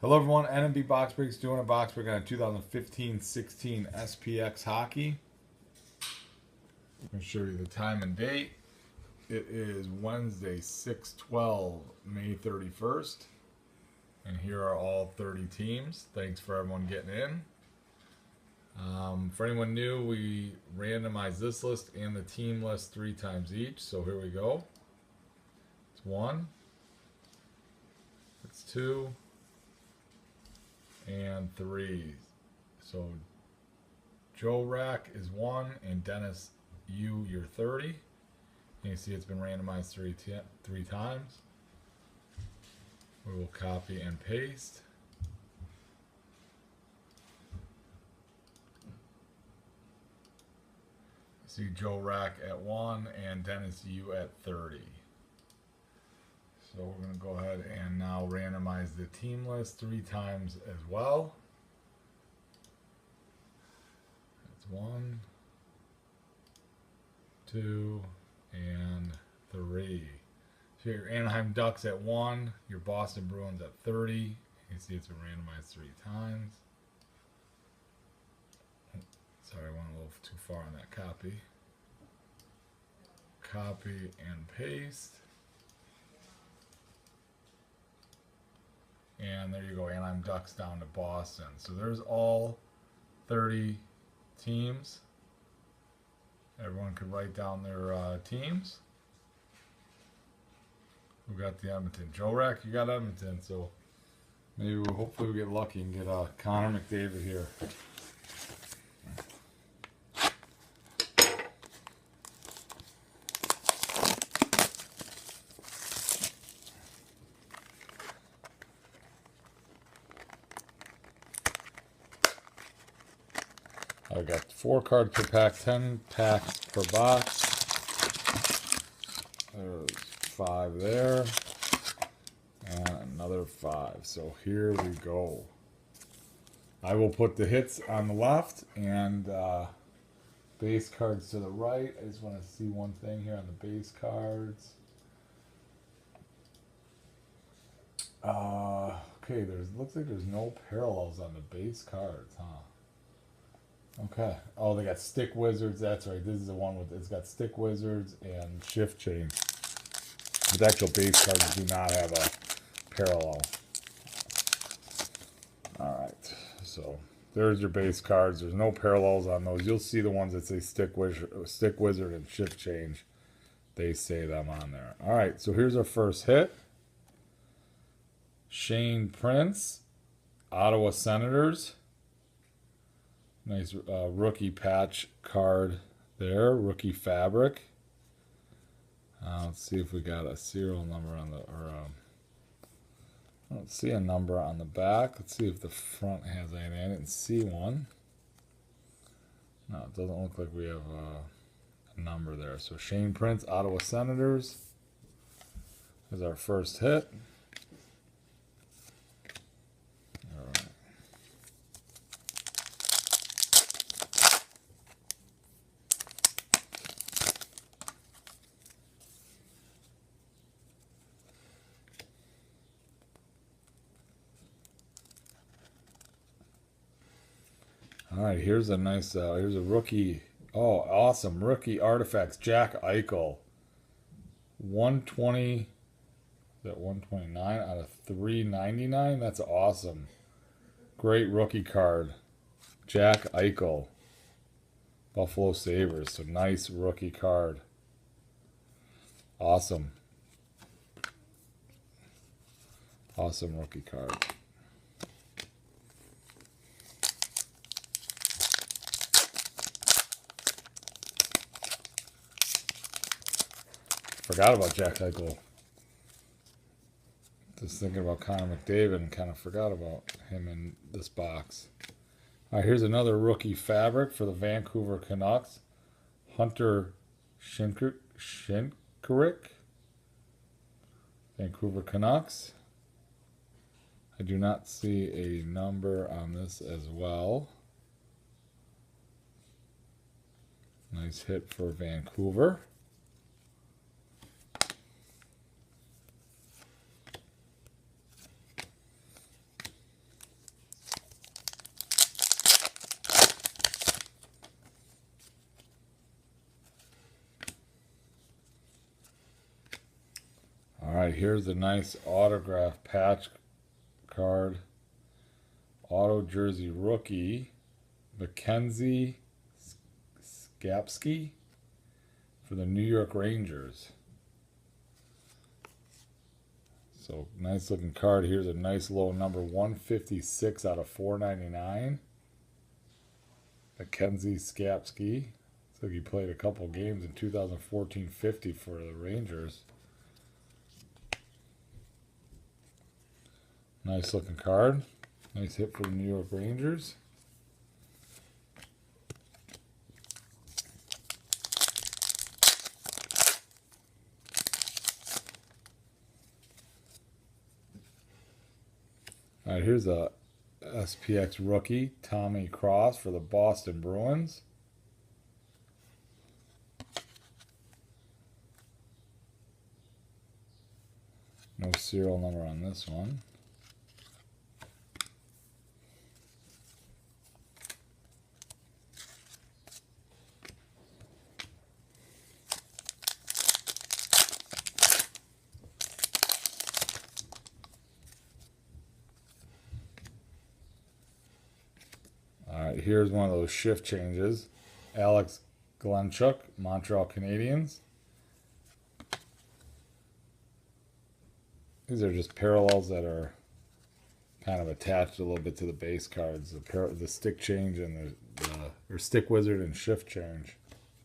Hello everyone, NMB Box Breaks doing a box break on a 2015-16 SPX hockey. I'm going to show you the time and date. It is Wednesday, 6/12, May 31st. And here are all 30 teams. Thanks for everyone getting in. For anyone new, we randomize this list and the team list 3 times each. So here we go. It's 1. It's 2. And 3. So Joe Rack is 1 and Dennis, you're 30. And you see it's been randomized three times. We will copy and paste. See Joe Rack at 1 and Dennis, you at 30. So we're going to go ahead and now randomize the team list 3 times as well. That's 1, 2, and 3. So your Anaheim Ducks at 1, your Boston Bruins at 30. You can see it's been randomized 3 times. Sorry, I went a little too far on that copy. Copy and paste. And there you go, Anaheim Ducks down to Boston. So there's all 30 teams. Everyone could write down their teams. Who got the Edmonton? Joe Rack, you got Edmonton. So maybe hopefully we get lucky and get Connor McDavid here. I got 4 cards per pack, 10 packs per box. There's 5 there. And another 5. So here we go. I will put the hits on the left and base cards to the right. I just want to see one thing here on the base cards. Okay, looks like there's no parallels on the base cards, huh? Okay. Oh, they got Stick Wizards. That's right. This is the one with it's got Stick Wizards and Shift Change. But the actual base cards do not have a parallel. All right. So there's your base cards. There's no parallels on those. You'll see the ones that say Stick Wizard and Shift Change. They say them on there. All right. So here's our first hit. Shane Prince, Ottawa Senators. Nice rookie patch card there, rookie fabric. Let's see if we got a serial number on the, I don't see a number on the back. Let's see if the front has anything. I didn't see one. No, it doesn't look like we have a number there. So Shane Prince, Ottawa Senators is our first hit. All right, here's a nice, here's a rookie. Oh, awesome. Rookie artifacts. Jack Eichel. 120, is that 129 out of 399? That's awesome. Great rookie card. Jack Eichel. Buffalo Sabres. So nice rookie card. Awesome. Awesome rookie card. Forgot about Jack Eichel. Just thinking about Connor McDavid and kind of forgot about him in this box. All right, here's another rookie fabric for the Vancouver Canucks. Hunter Shinkaruk. Vancouver Canucks. I do not see a number on this as well. Nice hit for Vancouver. Alright, here's a nice autograph patch card. Auto jersey rookie. Mackenzie Skapski for the New York Rangers. So nice looking card. Here's a nice low number, 156 out of 499. Mackenzie Skapski. Looks like he played a couple games in 2014-50 for the Rangers. Nice looking card. Nice hit for the New York Rangers. All right, here's a SPX rookie, Tommy Cross for the Boston Bruins. No serial number on this one. Alright, here's one of those shift changes. Alex Glenchuk, Montreal Canadiens. These are just parallels that are kind of attached a little bit to the base cards. The stick change and or stick wizard and shift change.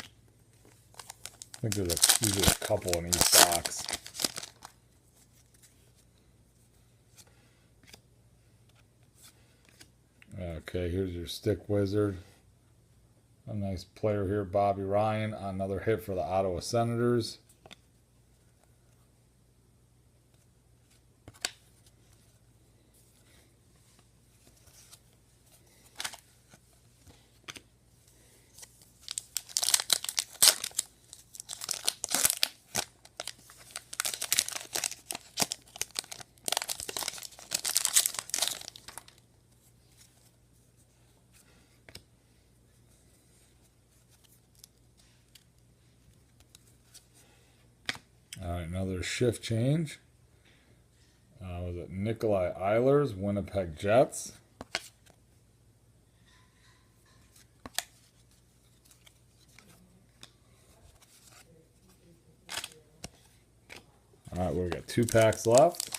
I think there's usually a couple in each box. Okay, here's your stick wizard. A nice player here, Bobby Ryan. Another hit for the Ottawa Senators. All right, another shift change. Was it Nikolai Ehlers, Winnipeg Jets? All right, we've got 2 packs left.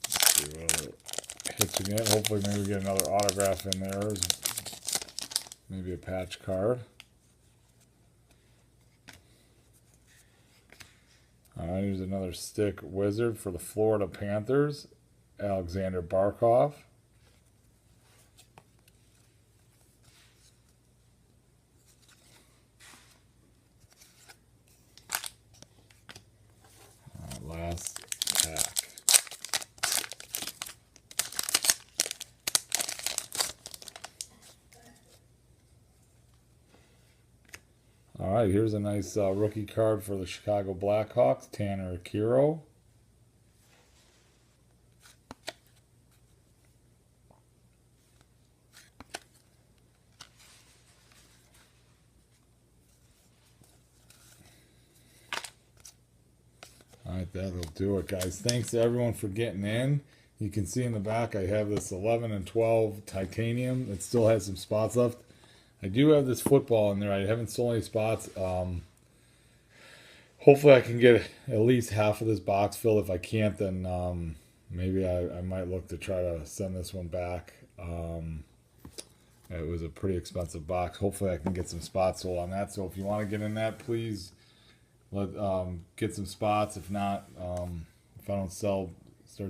Let's see what other hits we get. Hopefully, maybe we get another autograph in there. Maybe a patch card. Alright, here's another stick wizard for the Florida Panthers, Alexander Barkov. Last pack. All right, here's a nice rookie card for the Chicago Blackhawks, Tanner Kiro. All right, that'll do it, guys. Thanks to everyone for getting in. You can see in the back I have this 11 and 12 titanium. It still has some spots left. I do have this football in there. I haven't sold any spots. Hopefully I can get at least half of this box filled. If I can't, then maybe I might look to try to send this one back. It was a pretty expensive box. Hopefully I can get some spots sold on that. So if you want to get in that, please get some spots. If not, if I don't start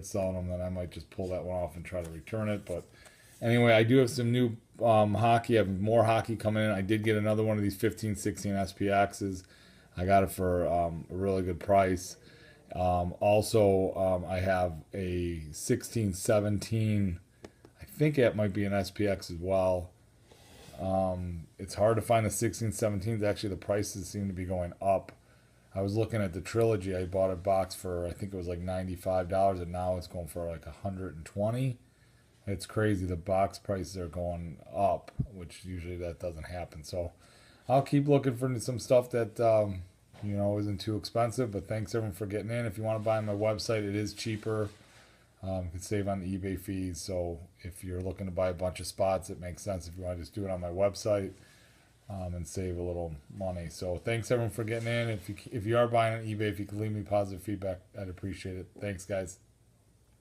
selling them, then I might just pull that one off and try to return it. But anyway, I do have some new hockey. I have more hockey coming in. I did get another one of these 15-16 SPXs. I got it for a really good price. Also, I have a 16-17. I think it might be an SPX as well. It's hard to find the 16-17s. Actually, the prices seem to be going up. I was looking at the trilogy. I bought a box for, I think it was like $95, and now it's going for like $120. It's crazy. The box prices are going up, which usually that doesn't happen. So I'll keep looking for some stuff that You know, isn't too expensive, but thanks everyone for getting in. If you want to buy on my website, it is cheaper. You can save on the eBay fees. So if you're looking to buy a bunch of spots, it makes sense if you want to just do it on my website and save a little money. So thanks everyone for getting in. If you are buying on eBay, if you can leave me positive feedback, I'd appreciate it. Thanks, guys.